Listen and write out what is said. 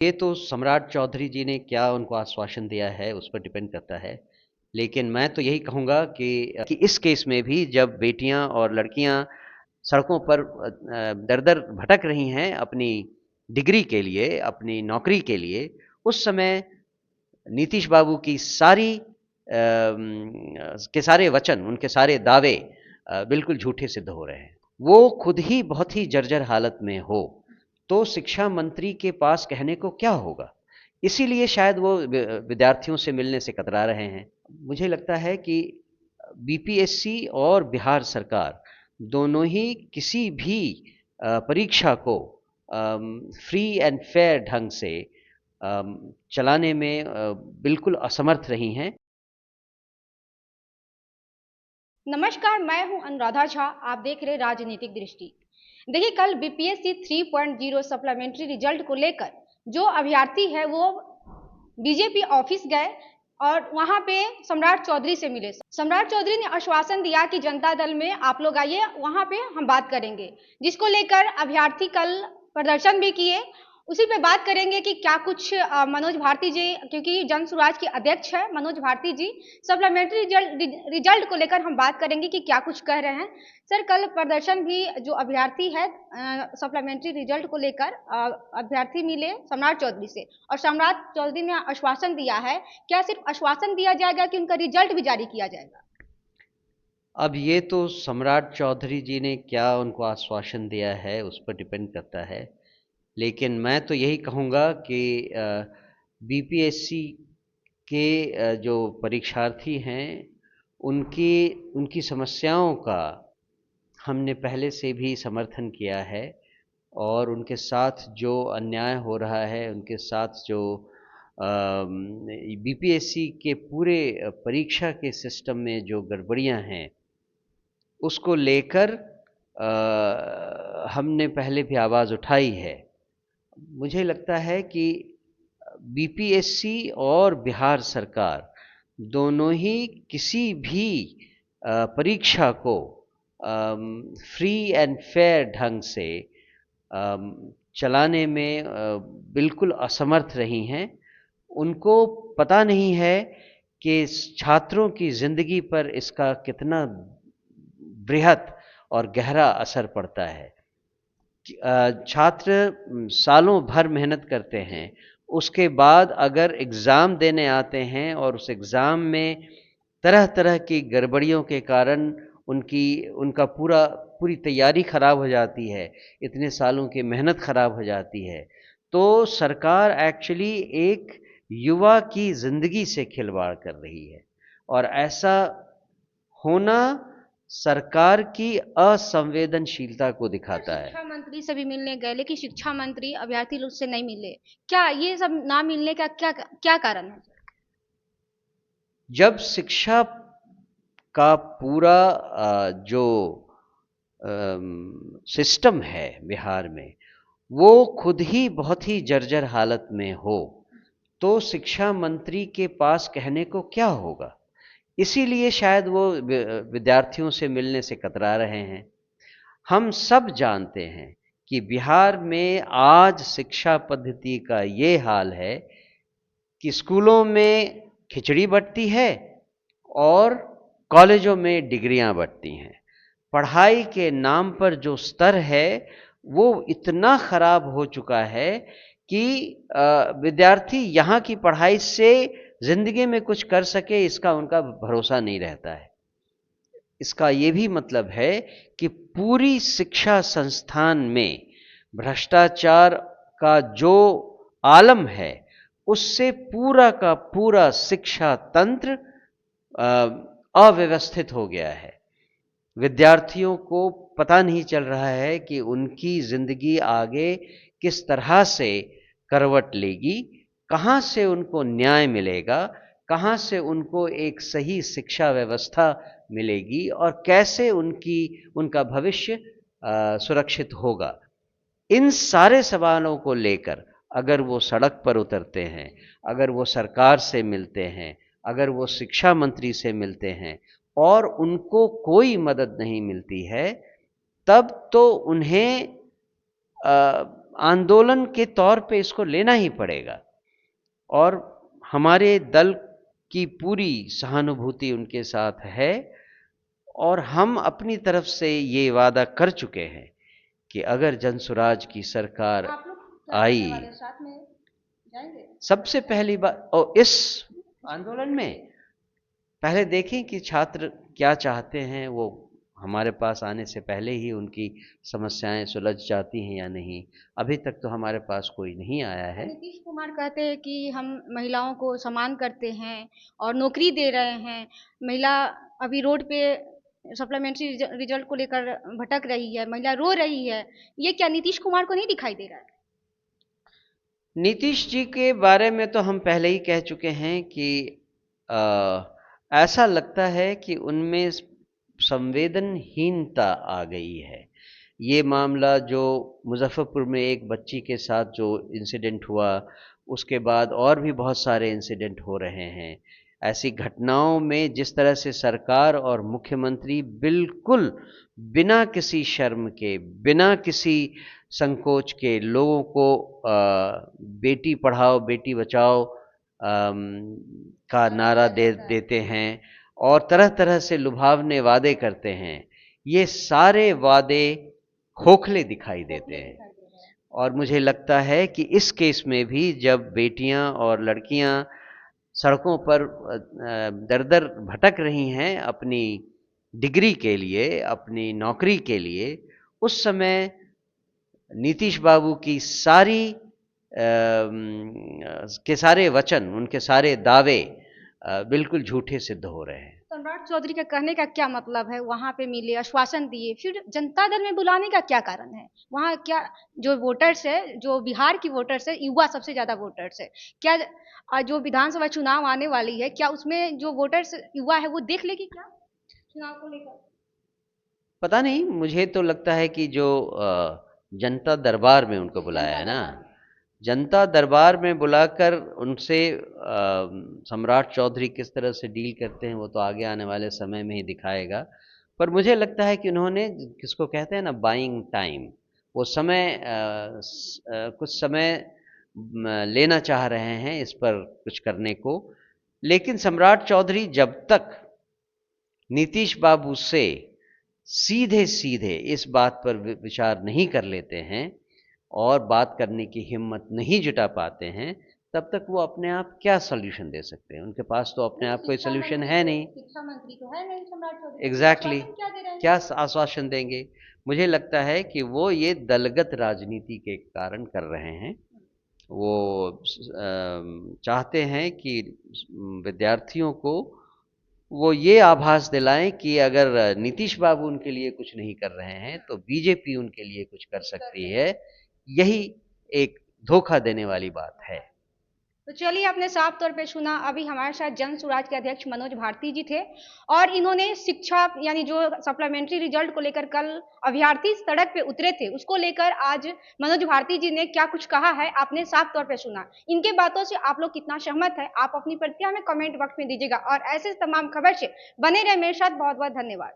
ये तो सम्राट चौधरी जी ने क्या उनको आश्वासन दिया है उस पर डिपेंड करता है। लेकिन मैं तो यही कहूँगा कि इस केस में भी जब बेटियां और लड़कियां सड़कों पर दर-दर भटक रही हैं अपनी डिग्री के लिए, अपनी नौकरी के लिए, उस समय नीतीश बाबू की के सारे वचन, उनके सारे दावे बिल्कुल झूठे सिद्ध हो रहे हैं। वो खुद ही बहुत ही जर्जर हालत में हो, तो शिक्षा मंत्री के पास कहने को क्या होगा? इसीलिए शायद वो विद्यार्थियों से मिलने से कतरा रहे हैं। मुझे लगता है कि बीपीएससी और बिहार सरकार दोनों ही किसी भी परीक्षा को फ्री एंड फेयर ढंग से चलाने में बिल्कुल असमर्थ रही हैं। नमस्कार, मैं हूं अनुराधा झा। आप देख रहे राजनीतिक दृष्टि। देखिए, कल बीपीएससी 3.0 सप्लीमेंट्री रिजल्ट को लेकर जो अभ्यर्थी है वो बीजेपी ऑफिस गए और वहां पे सम्राट चौधरी से मिले। सम्राट चौधरी ने आश्वासन दिया कि जनता दल में आप लोग आइए, वहां पे हम बात करेंगे, जिसको लेकर अभ्यर्थी कल प्रदर्शन भी किए। उसी पे बात करेंगे कि क्या कुछ मनोज भारती जी, क्योंकि जन सुराज के अध्यक्ष है मनोज भारती जी, सप्लीमेंट्री रिजल्ट को लेकर हम बात करेंगे कि क्या कुछ कह रहे हैं। सर, कल प्रदर्शन भी जो अभ्यर्थी है सप्लीमेंट्री रिजल्ट को लेकर अभ्यर्थी मिले सम्राट चौधरी से, और सम्राट चौधरी ने आश्वासन दिया है। क्या सिर्फ आश्वासन दिया जाएगा कि उनका रिजल्ट भी जारी किया जाएगा? अब ये तो सम्राट चौधरी जी ने क्या उनको आश्वासन दिया है उस पर डिपेंड करता है। लेकिन मैं तो यही कहूँगा कि बीपीएससी के जो परीक्षार्थी हैं उनकी उनकी समस्याओं का हमने पहले से भी समर्थन किया है, और उनके साथ जो अन्याय हो रहा है, उनके साथ जो बीपीएससी के पूरे परीक्षा के सिस्टम में जो गड़बड़ियां हैं, उसको लेकर हमने पहले भी आवाज़ उठाई है। मुझे लगता है कि बीपीएससी और बिहार सरकार दोनों ही किसी भी परीक्षा को फ्री एंड फेयर ढंग से चलाने में बिल्कुल असमर्थ रही हैं। उनको पता नहीं है कि छात्रों की ज़िंदगी पर इसका कितना बृहत और गहरा असर पड़ता है। छात्र सालों भर मेहनत करते हैं, उसके बाद अगर एग्ज़ाम देने आते हैं और उस एग्ज़ाम में तरह तरह की गड़बड़ियों के कारण उनका पूरी तैयारी खराब हो जाती है, इतने सालों की मेहनत खराब हो जाती है, तो सरकार एक्चुअली एक युवा की ज़िंदगी से खिलवाड़ कर रही है। और ऐसा होना सरकार की असंवेदनशीलता को सर, दिखाता है। शिक्षा मंत्री से भी मिलने गए, लेकिन शिक्षा मंत्री अभ्यर्थी लोग से नहीं मिले। क्या ये सब ना मिलने का क्या क्या कारण है? जब शिक्षा का पूरा जो सिस्टम है बिहार में, वो खुद ही बहुत ही जर्जर हालत में हो, तो शिक्षा मंत्री के पास कहने को क्या होगा? इसीलिए शायद वो विद्यार्थियों से मिलने से कतरा रहे हैं। हम सब जानते हैं कि बिहार में आज शिक्षा पद्धति का ये हाल है कि स्कूलों में खिचड़ी बँटती है और कॉलेजों में डिग्रियां बँटती हैं। पढ़ाई के नाम पर जो स्तर है वो इतना खराब हो चुका है कि विद्यार्थी यहाँ की पढ़ाई से ज़िंदगी में कुछ कर सके इसका उनका भरोसा नहीं रहता है। इसका ये भी मतलब है कि पूरी शिक्षा संस्थान में भ्रष्टाचार का जो आलम है, उससे पूरा का पूरा शिक्षा तंत्र अव्यवस्थित हो गया है। विद्यार्थियों को पता नहीं चल रहा है कि उनकी ज़िंदगी आगे किस तरह से करवट लेगी, कहाँ से उनको न्याय मिलेगा, कहाँ से उनको एक सही शिक्षा व्यवस्था मिलेगी और कैसे उनका भविष्य सुरक्षित होगा। इन सारे सवालों को लेकर अगर वो सड़क पर उतरते हैं, अगर वो सरकार से मिलते हैं, अगर वो शिक्षा मंत्री से मिलते हैं और उनको कोई मदद नहीं मिलती है, तब तो उन्हें आंदोलन के तौर पे इसको लेना ही पड़ेगा और हमारे दल की पूरी सहानुभूति उनके साथ है और हम अपनी तरफ से ये वादा कर चुके हैं कि अगर जनसुराज की सरकार आप लोग क्या आई, करने वाले, साथ में जाएंगे? सबसे पहली बात और इस आंदोलन में पहले देखें कि छात्र क्या चाहते हैं, वो हमारे पास आने से पहले ही उनकी समस्याएं सुलझ जाती हैं या नहीं। अभी तक तो हमारे पास कोई नहीं आया है। नीतीश कुमार कहते हैं कि हम महिलाओं को सम्मान करते हैं और नौकरी दे रहे हैं। महिला अभी रोड पे सप्लीमेंट्री रिजल्ट को लेकर भटक रही है, महिला रो रही है। ये क्या नीतीश कुमार को नहीं दिखाई दे रहा है? नीतीश जी के बारे में तो हम पहले ही कह चुके हैं कि ऐसा लगता है कि उनमें संवेदनहीनता आ गई है। ये मामला जो मुजफ्फरपुर में एक बच्ची के साथ जो इंसिडेंट हुआ, उसके बाद और भी बहुत सारे इंसिडेंट हो रहे हैं। ऐसी घटनाओं में जिस तरह से सरकार और मुख्यमंत्री बिल्कुल बिना किसी शर्म के, बिना किसी संकोच के लोगों को बेटी पढ़ाओ बेटी बचाओ का नारा देते हैं और तरह तरह से लुभावने वादे करते हैं। ये सारे वादे खोखले दिखाई देते हैं और मुझे लगता है कि इस केस में भी जब बेटियां और लड़कियां सड़कों पर दर दर भटक रही हैं अपनी डिग्री के लिए, अपनी नौकरी के लिए, उस समय नीतीश बाबू की के सारे वचन, उनके सारे दावे बिल्कुल झूठे सिद्ध हो रहे हैं। सम्राट चौधरी का कहने का क्या मतलब है? वहां पे मिले, आश्वासन दिए, फिर जनता दल में बुलाने का क्या कारण है? वहां क्या जो वोटर्स है, जो बिहार की वोटर्स है, युवा सबसे ज्यादा वोटर्स है, क्या जो विधानसभा चुनाव आने वाली है, क्या उसमें जो वोटर्स युवा है वो देख लेगी क्या चुनाव को लेकर? पता नहीं, मुझे तो लगता है कि जो जनता दरबार में उनको बुलाया है ना, जनता दरबार में बुलाकर उनसे सम्राट चौधरी किस तरह से डील करते हैं वो तो आगे आने वाले समय में ही दिखाएगा। पर मुझे लगता है कि उन्होंने, किसको कहते हैं ना, बाइंग टाइम, वो समय कुछ समय लेना चाह रहे हैं इस पर कुछ करने को। लेकिन सम्राट चौधरी जब तक नीतीश बाबू से सीधे सीधे इस बात पर विचार नहीं कर लेते हैं और बात करने की हिम्मत नहीं जुटा पाते हैं, तब तक वो अपने आप क्या सॉल्यूशन दे सकते हैं? उनके पास तो अपने आप कोई सॉल्यूशन है नहीं। शिक्षा मंत्री तो है नहीं सम्राट चौधरी, एग्जैक्टली क्या दे रहे हैं? क्या आश्वासन देंगे? मुझे लगता है कि वो ये दलगत राजनीति के कारण कर रहे हैं। वो चाहते हैं कि विद्यार्थियों को वो ये आभास दिलाएं कि अगर नीतीश बाबू उनके लिए कुछ नहीं कर रहे हैं तो बीजेपी उनके लिए कुछ कर सकती है। यही एक धोखा देने वाली बात है। तो चलिए, आपने साफ तौर पे सुना। अभी हमारे साथ जन सुराज के अध्यक्ष मनोज भारती जी थे और इन्होंने शिक्षा यानी जो सप्लीमेंट्री रिजल्ट को लेकर कल अभ्यर्थी सड़क पे उतरे थे उसको लेकर आज मनोज भारती जी ने क्या कुछ कहा है, आपने साफ तौर पे सुना। इनके बातों से आप लोग कितना सहमत है, आप अपनी प्रतिक्रिया में कमेंट बॉक्स में दीजिएगा और ऐसे तमाम खबर से बने रहे मेरे साथ। बहुत बहुत धन्यवाद।